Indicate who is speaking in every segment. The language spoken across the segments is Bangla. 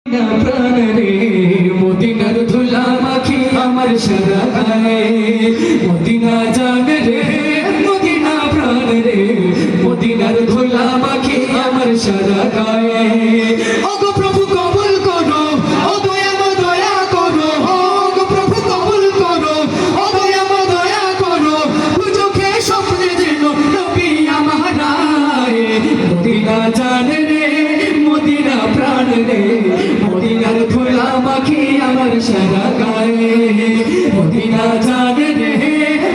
Speaker 1: প্রাণ রে মদিনার ধুলা মাখি আমার সারা গায়ে মদিনা জান রে মদিনা প্রাণ রে মদিনার ধুলা মাখি আমার সারা গায়ে ওগো প্রভু কবুল করো ও দয়া করো ওগো প্রভু কবুল করো ও দয়া করো চোখে স্বপ্নে যেন নবী আমার মদিনা জান রে মদিনা প্রাণ রে মদিনার ধুলা মাখি আমার সারা গায়ে মদিনা জান রে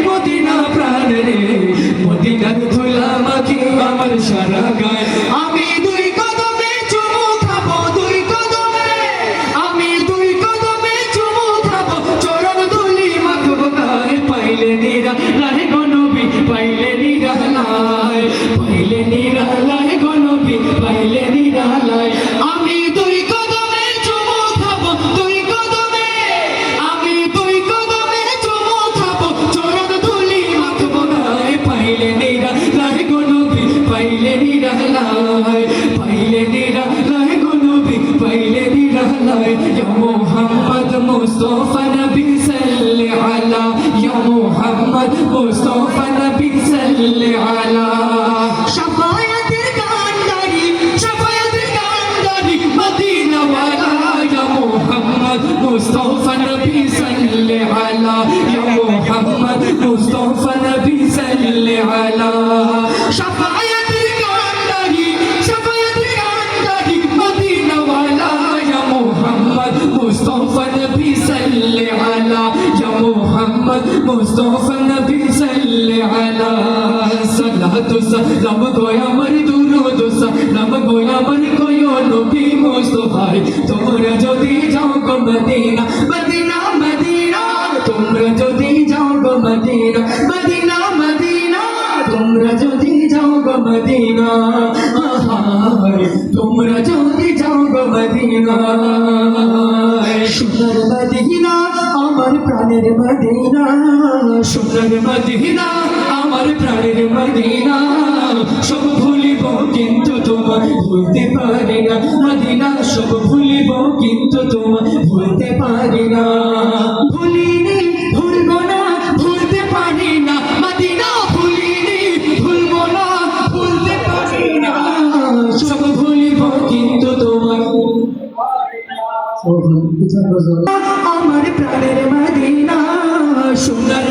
Speaker 1: মদিনা প্রাণ রে মদিনার ধুলা মাখি আমার সারা গায়ে আমি দুই কদমে চুমু খাবো দুই কদমে আমি দুই কদমে চুমু খাবো চরণ ধুলি মাখবো গায়ে পাইলে নিরালায় গো নবী পাইলে নিরালায় পাইলে নিরালায় গো নবী পাইলে নিরালায় আমি দুই কদমে চুমু খাবো দুই কদমে আমি দুই কদমে চুমু খাবো চরণ ধুলি মাখবো গায়ে পাইলে নিরালায় গো নবী পাইলে নিরালায় পাইলে নিরালায় গো নবী পাইলে নিরালায় ইয়া মুহাম্মদ মুস্তাফা নবী সাল্লি আলা ইয়া মুহাম্মদ মুস্তাফা নবী সাল্লি আলা শাফায়াতের কান্ডারি শাফায়াতের কান্ডারি মদিনা ওয়ালা ইয়া মুহাম্মদ মুস্তাফা নবী সাল্লি আলা ইয়া মুহাম্মদ মুস্তাফা নবী সাল্লি আলা শাফায়াতের কান্ডারি শাফায়াতের কান্ডারি মদিনা ওয়ালা ইয়া মুহাম্মদ মুস্তাফা নবী সাল্লি আলা ইয়া মুহাম্মদ মুস্তাফা নবী সাল্লি আলা সালাতু সালাম গোয়া আমার দুরুদ সালাম গোয়া আমার কোয়ো নবী মুস্তাফায় তোমরা যদি যাও গো মদিনা মদিনা মদিনা তোমরা যদি যাও গো মদিনা মদিনা মদিনা তোমরা যদি যাও গো মদিনা তোমরা যদি যাও গো মদিনা সোনার মদিনা আমার প্রাণের মদিনা সোনার মদিনা আমার প্রাণের মদিনা সব ভুলিব কিন্তু তোমায় ভুলতে পারি না মদিনা সব ভুলিব কিন্তু তোমায় ভুলতে পারি না ভুলিনি ভুলবো না ভুলতে পারি না মদিনা ভুলিনি ভুলবো না ভুলতে পারি না সব ভুলিব কিন্তু তোমায় আমার প্রাণের মদিনা সোনার